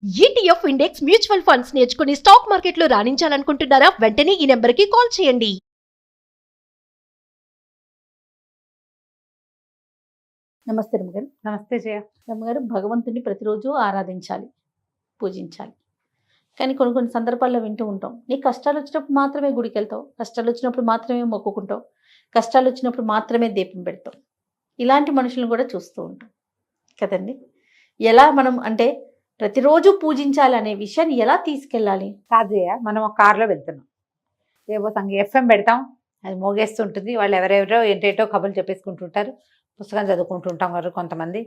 ETF index mutual funds నేర్చుకుని stock మార్కెట్లో రాణించాలనుకుంటున్నారా? వెంటనే ఈ నెంబర్కి కాల్ చేయండి. నమస్తే రమ్మగారు. నమస్తే జయ. రమ్మగారు, భగవంతుడిని ప్రతిరోజు ఆరాధించాలి, పూజించాలి. కానీ కొన్ని కొన్ని సందర్భాల్లో వింటూ ఉంటాం, నీ కష్టాలు వచ్చినప్పుడు మాత్రమే గుడికి వెళ్తావు, కష్టాలు వచ్చినప్పుడు మాత్రమే మొక్కుకుంటావు, కష్టాలు వచ్చినప్పుడు మాత్రమే దీపం పెడతావు. ఇలాంటి మనుషులను కూడా చూస్తూ ఉంటాం కదండి. ఎలా మనం అంటే ప్రతిరోజు పూజించాలి అనే విషయాన్ని ఎలా తీసుకెళ్ళాలి? కాదు జయ, మనం ఒక కారులో వెళ్తున్నాం, ఏవో ఎఫ్ఎం పెడతాం, అది మోగేస్తుంటుంది. వాళ్ళు ఎవరెవరో ఏంటేటో కబుర్లు చెప్పేసుకుంటుంటారు, పుస్తకం చదువుకుంటుంటాం. వారు కొంతమంది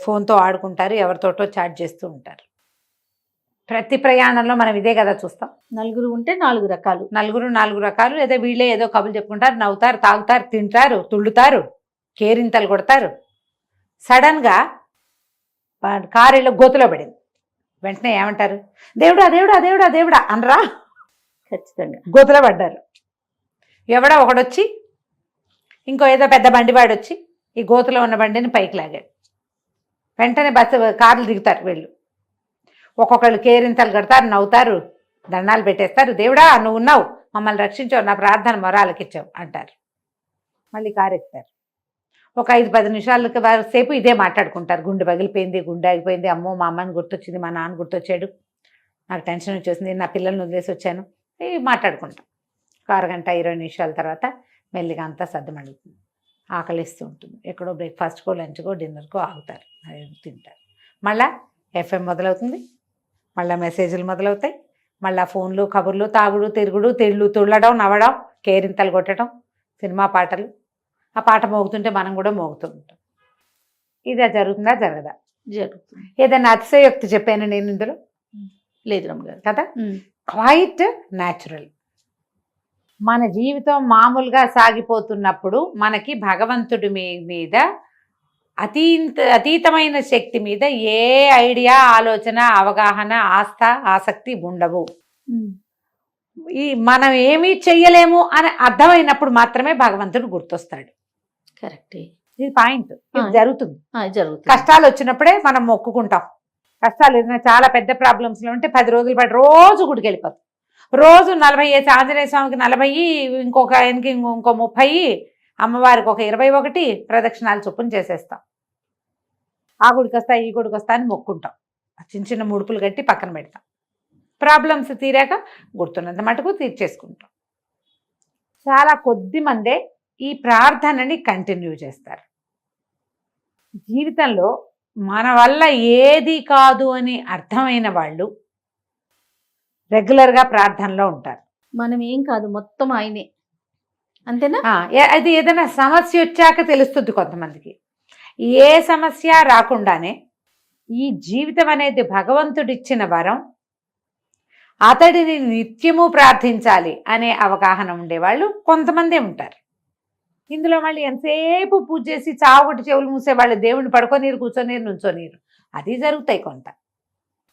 ఫోన్తో ఆడుకుంటారు, ఎవరితోటో చాట్ చేస్తూ ఉంటారు. ప్రతి ప్రయాణంలో మనం ఇదే కదా చూస్తాం. నలుగురు ఉంటే నాలుగు రకాలు, నాలుగు రకాలు. లేదా వీళ్ళే ఏదో కబుర్లు చెప్పుకుంటారు, నవ్వుతారు, తాగుతారు, తింటారు, తుళ్ళుతారు, కేరింతలు కొడతారు. సడన్గా కారులో గోతులో పడింది, వెంటనే ఏమంటారు? దేవుడా దేవుడా దేవుడా దేవుడా అనరా? ఖచ్చితంగా గోతులో పడ్డారు. ఎవడో ఒకడొచ్చి, ఇంకో ఏదో పెద్ద బండివాడు వచ్చి ఈ గోతులో ఉన్న బండిని పైకి లాగాడు. వెంటనే కార్లు దిగుతారు వీళ్ళు. ఒక్కొక్కళ్ళు కేరింతలు కడతారు, నవ్వుతారు, దండాలు పెట్టేస్తారు. దేవుడా నువ్వు ఉన్నావు, మమ్మల్ని రక్షించావు, నా ప్రార్థన మొరాలకిచ్చావు అంటారు. మళ్ళీ కారు ఎక్కుతారు. ఒక 5-10 నిమిషాలకి సేపు ఇదే మాట్లాడుకుంటారు. గుండె పగిలిపోయింది, గుండె ఆగిపోయింది, అమ్మో మా అమ్మని గుర్తొచ్చింది, మా నాన్న గుర్తొచ్చాడు, నాకు టెన్షన్ వచ్చేసింది, నా పిల్లల్ని వదిలేసి వచ్చాను, ఇవి మాట్లాడుకుంటాం. ఒక అరగంట 20 నిమిషాల తర్వాత మెల్లిగా అంతా సర్దుమడుగుతుంది. ఆకలిస్తూ ఉంటుంది. ఎక్కడో బ్రేక్ఫాస్ట్కో, లంచ్కో, డిన్నర్కో ఆగుతారు, అది తింటారు. మళ్ళీ ఎఫ్ఎం మొదలవుతుంది, మళ్ళీ మెసేజ్లు మొదలవుతాయి, మళ్ళీ ఫోన్లు, కబుర్లు, తాగుడు, తిరుగుడు, తుళ్ళడం, నవ్వడం, కేరింతలు కొట్టడం, సినిమా పాటలు. ఆ పాట మోగుతుంటే మనం కూడా మోగుతూ ఉంటాం. ఇది జరుగుతుందా జరగదా? జరుగుతుంది. ఏదైనా అతిశయోక్తి చెప్పాను నేను ఇందులో? లేదు రమ్మగారు కదా, క్వైట్ న్యాచురల్. మన జీవితం మామూలుగా సాగిపోతున్నప్పుడు మనకి భగవంతుడి మీద అతీతమైన శక్తి మీద ఏ ఐడియా, ఆలోచన, అవగాహన, ఆస్థ, ఆసక్తి ఉండవు. మనం ఏమీ చెయ్యలేము అని అర్థమైనప్పుడు మాత్రమే భగవంతుడు గుర్తొస్తాడు. కరెక్టే, ఇది పాయింట్. ఇది జరుగుతుంది. కష్టాలు వచ్చినప్పుడే మనం మొక్కుకుంటాం. కష్టాలు ఏదైనా చాలా పెద్ద ప్రాబ్లమ్స్లో ఉంటే 10 రోజుల పాటు రోజు గుడికి వెళ్ళిపోతాం. రోజు 40 ఆంజనేయ స్వామికి 40, ఇంకొక ఆయనకి ఇంకో 30, అమ్మవారికి ఒక 21 ప్రదక్షిణాలు చొప్పున చేసేస్తాం. ఆ గుడికి వస్తా, ఈ గుడికి వస్తా అని మొక్కుంటాం. చిన్న చిన్న ముడుపులు కట్టి పక్కన పెడతాం. ప్రాబ్లమ్స్ తీరాక గుర్తున్నంత మటుకు తీర్చేసుకుంటాం. చాలా కొద్ది మందే ఈ ప్రార్థనని కంటిన్యూ చేస్తారు. జీవితంలో మన వల్ల ఏది కాదు అని అర్థమైన వాళ్ళు రెగ్యులర్గా ప్రార్థనలో ఉంటారు. మనం ఏం కాదు, మొత్తం ఆయనే, అంతేనా? అది ఏదైనా సమస్య వచ్చాక తెలుస్తుంది కొంతమందికి. ఏ సమస్య రాకుండానే ఈ జీవితం అనేది భగవంతుడిచ్చిన వరం, అతడిని నిత్యము ప్రార్థించాలి అనే అవగాహన ఉండేవాళ్ళు కొంతమందే ఉంటారు. ఇందులో మళ్ళీ ఎంతసేపు పూజ చేసి చావుగొట్టి చెవులు మూసేవాళ్ళు దేవుడిని పడుకోనీరు, కూర్చోనీరు, నుంచోనీరు, అది జరుగుతాయి కొంత.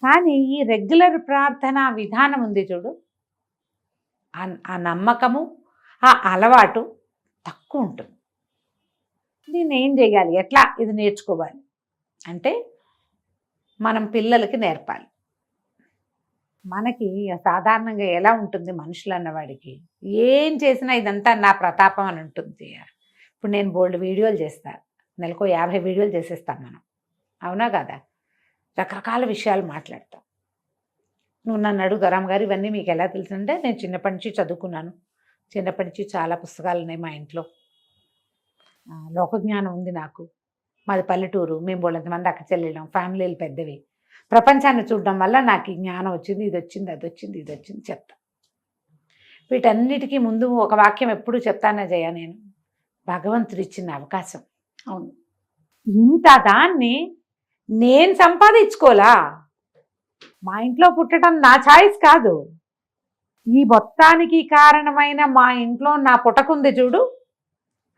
కానీ ఈ రెగ్యులర్ ప్రార్థన విధానం ఉంది చూడు, ఆ నమ్మకము, ఆ అలవాటు తక్కువ ఉంటుంది. దీన్ని ఏం చేయాలి, ఎట్లా ఇది నేర్చుకోవాలి అంటే మనం పిల్లలకి నేర్పాలి. మనకి సాధారణంగా ఎలా ఉంటుంది, మనుషులు అన్నవాడికి ఏం చేసినా ఇదంతా నా ప్రతాపం అని ఉంటుంది. ఇప్పుడు నేను బోల్డ్ వీడియోలు చేస్తాను, నెలకు 50 వీడియోలు చేసేస్తాను మనం, అవునా కదా? రకరకాల విషయాలు మాట్లాడతాం. నువ్వు నన్ను అడుగుతావు, రామగారు ఇవన్నీ మీకు ఎలా తెలుసుంటే, నేను చిన్నప్పటి నుంచి చదువుకున్నాను, చిన్నప్పటి నుంచి చాలా పుస్తకాలు ఉన్నాయి మా ఇంట్లో, లోకజ్ఞానం ఉంది నాకు, మాది పల్లెటూరు, మేము బోళ్ళంతమంది అక్క చెల్లెళ్ళం, ఫ్యామిలీలు పెద్దవి, ప్రపంచాన్ని చూడడం వల్ల నాకు ఈ జ్ఞానం వచ్చింది, ఇది వచ్చింది, అది వచ్చింది, ఇది వచ్చింది చెప్తా. వీటన్నిటికీ ముందు ఒక వాక్యం ఎప్పుడు చెప్తానా జయ, నేను భగవంతుడు ఇచ్చిన అవకాశం. అవును, ఇంత దాన్ని నేను సంపాదించుకోలా, మా ఇంట్లో పుట్టడం నా ఛాయిస్ కాదు, ఈ మొత్తానికి కారణమైన మా ఇంట్లో నా పుటకుంది చూడు,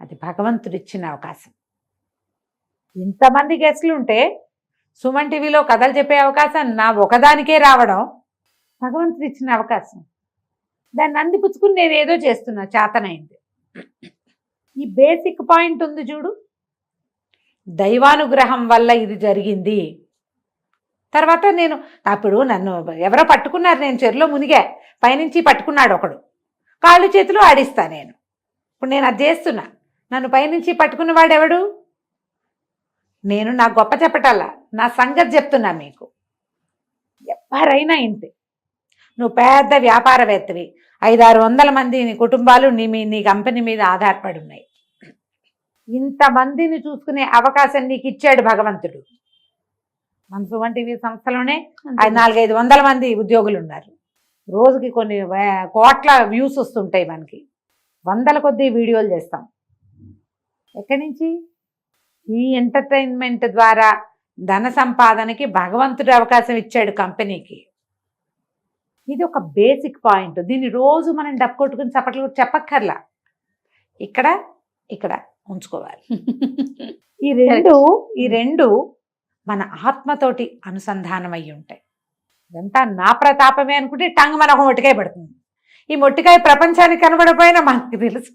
అది భగవంతుడిచ్చిన అవకాశం. ఇంతమంది గెస్ట్లు ఉంటే సుమన్ టీవీలో కథలు చెప్పే అవకాశం నా ఒకదానికే రావడం భగవంతుడు ఇచ్చిన అవకాశం. దాన్ని అందిపుచ్చుకుని నేను ఏదో చేస్తున్నా, చేతనైంది. ఈ బేసిక్ పాయింట్ ఉంది చూడు, దైవానుగ్రహం వల్ల ఇది జరిగింది, తర్వాత నేను అప్పుడు నన్ను ఎవరో పట్టుకున్నారు, నేను చెరులో మునిగా, పైనుంచి పట్టుకున్నాడు ఒకడు, కాళ్ళు చేతులు ఆడిస్తా నేను. ఇప్పుడు నేను అది చేస్తున్నా, నన్ను పైనుంచి పట్టుకున్నవాడు ఎవడు? నేను నా గొప్ప చెప్పటాలా, నా సంగతి చెప్తున్నా మీకు. ఎవరైనా ఇంతే, నువ్వు పెద్ద వ్యాపారవేత్తవి, 500-600 మంది నీ కుటుంబాలు నీ కంపెనీ మీద ఆధారపడి ఉన్నాయి. ఇంతమందిని చూసుకునే అవకాశం నీకు ఇచ్చాడు భగవంతుడు. మన సుమన్ టీవీ సంస్థలోనే 400-500 మంది ఉద్యోగులు ఉన్నారు. రోజుకి కొన్ని కోట్ల వ్యూస్ వస్తుంటాయి మనకి, 100 కొద్దీ వీడియోలు చేస్తాం. ఎక్కడి నుంచి? ఈ ఎంటర్టైన్మెంట్ ద్వారా ధన సంపాదనకి భగవంతుడు అవకాశం ఇచ్చాడు కంపెనీకి. ఇది ఒక బేసిక్ పాయింట్. దీన్ని రోజు మనం డబ్బు కొట్టుకుని చప్పట్లు చెప్పక్కర్లా, ఇక్కడ ఇక్కడ ఉంచుకోవాలి. ఈ రెండు మన ఆత్మతోటి అనుసంధానం అయ్యి ఉంటాయి. ఇదంతా నా ప్రతాపమే అనుకుంటే టంగ్ మనకు మొట్టికాయ పడుతుంది. ఈ మొట్టికాయ ప్రపంచానికి కనబడపోయినా మనకి తెలుసు,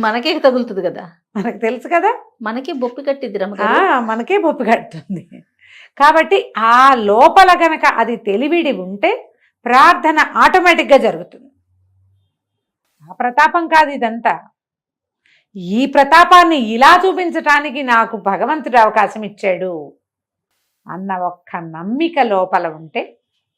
మనకే తగులుతుంది కదా, మనకు తెలుసు కదా, మనకే బొప్పి కట్టిద్ది మనకే బొప్పి కడుతుంది. కాబట్టి ఆ లోపల గనక అది తెలివిడి ఉంటే ప్రార్థన ఆటోమేటిక్గా జరుగుతుంది. ఆ ప్రతాపం కాదు ఇదంతా. ఈ ప్రతాపాన్ని ఇలా చూపించటానికి నాకు భగవంతుడు అవకాశం ఇచ్చాడు అన్న ఒక్క నమ్మిక లోపల ఉంటే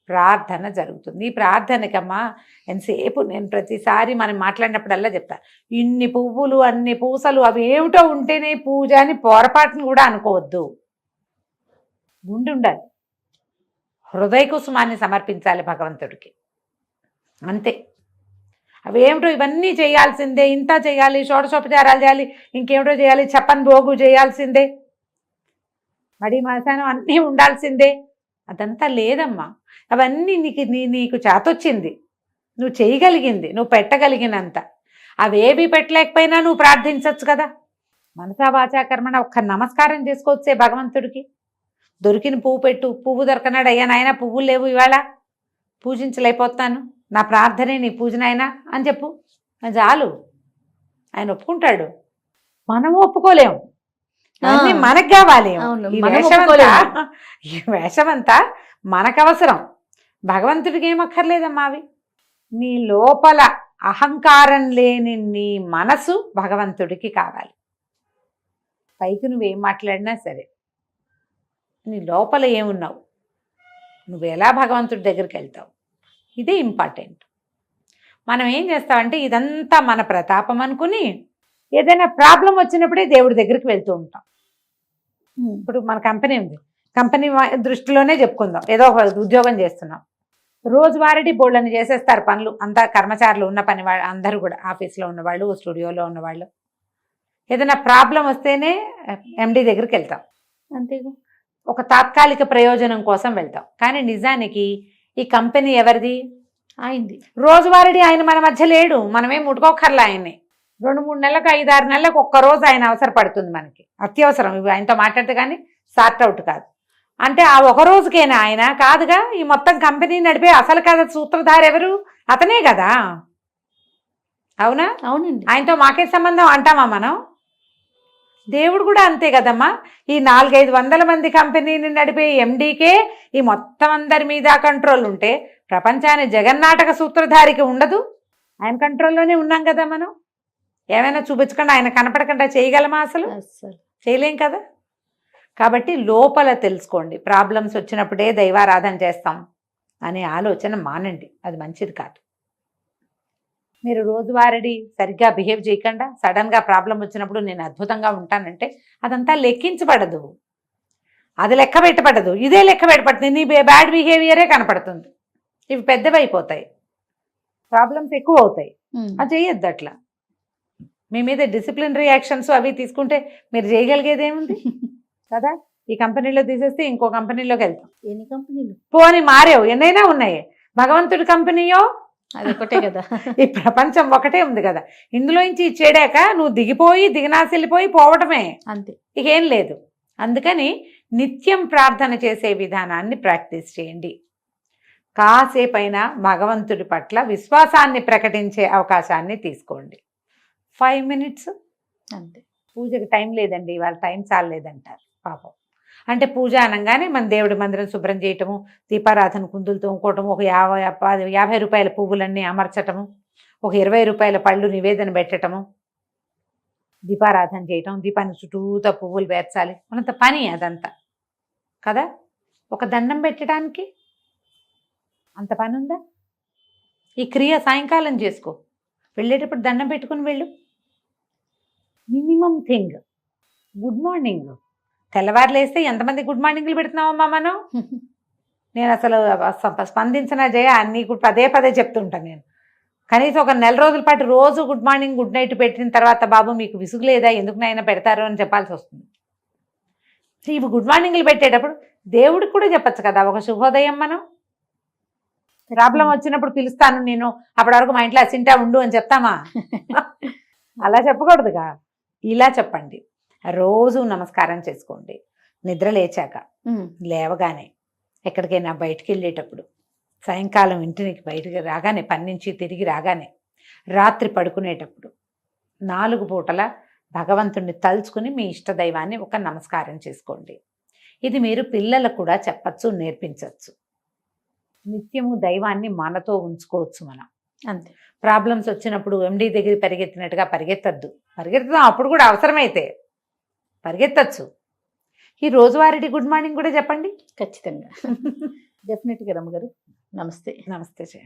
ప్రార్థన జరుగుతుంది. ఈ ప్రార్థనకమ్మా ఎంతసేపు నేను ప్రతిసారి మనం మాట్లాడినప్పుడల్లా చెప్తా, ఇన్ని పువ్వులు అన్ని పూసలు అవి ఏమిటో ఉంటేనే పూజ అని పొరపాటును కూడా అనుకోవద్దు. ఉండాలి, హృదయ కుసుమాన్ని సమర్పించాలి భగవంతుడికి, అంతే. అవేమిటో ఇవన్నీ చేయాల్సిందే, ఇంత చేయాలి, షోడశోపచారాలు చేయాలి, ఇంకేమిటో చేయాలి, చెప్పని భోగు చేయాల్సిందే, మడి మసానం అన్నీ ఉండాల్సిందే, అదంతా లేదమ్మా. అవన్నీ నీకు చేతొచ్చింది, నువ్వు చేయగలిగింది, నువ్వు పెట్టగలిగినంత. అవేవి పెట్టలేకపోయినా నువ్వు ప్రార్థించవచ్చు కదా. మనసా వాచా కర్మణ ఒక్క నమస్కారం చేసుకోవచ్చే భగవంతుడికి. దొరికిన పువ్వు పెట్టు, పువ్వు దొరకనాడు, అయ్యా నాయన పువ్వులు లేవు ఇవాళ, పూజించలేకపోతాను, నా ప్రార్థనే నీ పూజనైనా అని చెప్పు, చాలు, ఆయన ఒప్పుకుంటాడు. మనం ఒప్పుకోలేము, అన్నీ మనకు కావాలి. ఈ వేషమంతా మనకు అవసరం, భగవంతుడికి ఏమక్కర్లేదమ్మా. అవి నీ లోపల అహంకారం లేని నీ మనసు భగవంతుడికి కావాలి. పైకి నువ్వేం మాట్లాడినా సరే, నీ లోపల ఏమున్నావు, నువ్వు ఎలా భగవంతుడి దగ్గరికి వెళ్తావు, ఇదే ఇంపార్టెంట్. మనం ఏం చేస్తామంటే ఇదంతా మన ప్రతాపం అనుకుని ఏదైనా ప్రాబ్లం వచ్చినప్పుడే దేవుడి దగ్గరికి వెళ్తూ ఉంటాం. ఇప్పుడు మన కంపెనీ ఉంది, కంపెనీ దృష్టిలోనే చెప్పుకుందాం, ఏదో ఒక ఉద్యోగం చేస్తున్నాం, రోజువారీ బోళ్ళని చేసేస్తారు పనులు అంతా, కర్మచారులు ఉన్న పని వాళ్ళు అందరూ కూడా, ఆఫీస్లో ఉన్నవాళ్ళు, స్టూడియోలో ఉన్నవాళ్ళు. ఏదైనా ప్రాబ్లం వస్తేనే ఎండి దగ్గరికి వెళ్తాం, అంతే, ఒక తాత్కాలిక ప్రయోజనం కోసం వెళ్తాం. కానీ నిజానికి ఈ కంపెనీ ఎవరిది? అయింది. రోజువారీ ఆయన మన మధ్య లేడు, మనమేం ముట్టుకోకర్లా ఆయన్ని. 2-3 నెలలకు 5-6 నెలలకు ఒక్కరోజు ఆయన అవసరపడుతుంది మనకి, అత్యవసరం. ఇవి ఆయనతో మాట్లాడితే కానీ సార్ట్ అవుట్ కాదు. అంటే ఆ ఒక రోజుకేనా ఆయన? కాదుగా. ఈ మొత్తం కంపెనీ నడిపే అసలు కదా సూత్రధారి ఎవరు? అతనే కదా. అవునా? అవునండి. ఆయనతో మాకే సంబంధం అంటామా మనం? దేవుడు కూడా అంతే కదమ్మా. ఈ 400-500 మంది కంపెనీని నడిపే ఎండీకే ఈ మొత్తం అందరి మీద కంట్రోల్ ఉంటే ప్రపంచాన్ని జగన్నాటక సూత్రధారికి ఉండదు? ఆయన కంట్రోల్లోనే ఉన్నాం కదా మనం. ఏమైనా చూపించకుండా ఆయన కనపడకుండా చేయగలమా? అసలు చేయలేం కదా. కాబట్టి లోపల తెలుసుకోండి. ప్రాబ్లమ్స్ వచ్చినప్పుడే దైవారాధన చేస్తాం అనే ఆలోచన మానండి, అది మంచిది కాదు. మీరు రోజువారీ సరిగ్గా బిహేవ్ చేయకుండా సడన్గా ప్రాబ్లం వచ్చినప్పుడు నేను అద్భుతంగా ఉంటానంటే అదంతా లెక్కించబడదు, అది లెక్క పెట్టబడదు. ఇదే లెక్క పెట్టబడుతుంది, నీ బ్యాడ్ బిహేవియరే కనపడుతుంది. ఇవి పెద్దవైపోతాయి, ప్రాబ్లమ్స్ ఎక్కువ అవుతాయి. అది చేయొద్దు అట్లా. మీ మీద డిసిప్లినరీ యాక్షన్స్ అవి తీసుకుంటే మీరు చేయగలిగేది ఏముంది కదా. ఈ కంపెనీలో తీసేస్తే ఇంకో కంపెనీలోకి వెళ్తాం. ఎన్ని కంపెనీలు పోని మారేవు, ఎన్నైనా ఉన్నాయి. భగవంతుడి కంపెనీయో అది ఒకటే కదా. ఈ ప్రపంచం ఒకటే ఉంది కదా. ఇందులోంచి చేడాక నువ్వు దిగిపోయి దిగనాశిల్లిపోయి పోవటమే, అంతే, ఇకేం లేదు. అందుకని నిత్యం ప్రార్థన చేసే విధానాన్ని ప్రాక్టీస్ చేయండి. కాసేపైనా భగవంతుడి పట్ల విశ్వాసాన్ని ప్రకటించే అవకాశాన్ని తీసుకోండి. 5 minutes అంతే. పూజకి టైం లేదండి, ఇవాళ టైం చాలేదంటారు పాపం. అంటే పూజ అనగానే మన దేవుడి మందిరం శుభ్రం చేయటము, దీపారాధన కుందులు తోముకోవటము, ఒక 50 రూపాయల పువ్వులన్నీ అమర్చటము, ఒక 20 రూపాయల పళ్ళు నివేదన పెట్టటము, దీపారాధన చేయటం, దీపాన్ని చుట్టూతా పువ్వులు పేర్చాలి, మనంత పని అదంతా కదా. ఒక దండం పెట్టడానికి అంత పని ఉందా? ఈ క్రియ సాయంకాలం చేసుకో, వెళ్ళేటప్పుడు దండం పెట్టుకుని వెళ్ళు. Minimum thing good morning. తెల్లవారు లేస్తే ఎంతమంది గుడ్ మార్నింగ్లు పెడుతున్నావమ్మా మనం? నేను అసలు స్పందించిన జయ నీకు పదే పదే చెప్తుంటాను నేను. కనీసం ఒక నెల రోజుల పాటు రోజు గుడ్ మార్నింగ్ గుడ్ నైట్ పెట్టిన తర్వాత బాబు మీకు విసుగు లేదా, ఎందుకు నైనా పెడతారు అని చెప్పాల్సి వస్తుంది. ఇవి గుడ్ మార్నింగ్లు పెట్టేటప్పుడు దేవుడికి కూడా చెప్పచ్చు కదా ఒక శుభోదయం. మనం ప్రాబ్లం వచ్చినప్పుడు పిలుస్తాను నేను, అప్పటి వరకు మా ఇంట్లో అసింటా ఉండు అని చెప్తామా? అలా చెప్పకూడదుగా. ఇలా చెప్పండి. రోజు నమస్కారం చేసుకోండి. నిద్ర లేచాక, లేవగానే, ఎక్కడికైనా బయటికి వెళ్ళేటప్పుడు, సాయంకాలం ఇంటికి బయటికి రాగానే, పని నుంచి తిరిగి రాగానే, రాత్రి పడుకునేటప్పుడు 4 పూటల భగవంతుడిని తలుచుకుని మీ ఇష్టదైవాన్ని ఒక నమస్కారం చేసుకోండి. ఇది మీరు పిల్లలకు కూడా చెప్పచ్చు, నేర్పించవచ్చు. నిత్యము దైవాన్ని మనతో ఉంచుకోవచ్చు మనం. అంతే. ప్రాబ్లమ్స్ వచ్చినప్పుడు ఎండి దగ్గర పరిగెత్తినట్టుగా పరిగెత్తద్దు. పరిగెత్తుదాం అప్పుడు కూడా, అవసరమైతే పరిగెత్తచ్చు. ఈ రోజువారీ గుడ్ మార్నింగ్ కూడా చెప్పండి. ఖచ్చితంగా. డెఫినెట్గా రమ్మగారు. నమస్తే. నమస్తే జయ.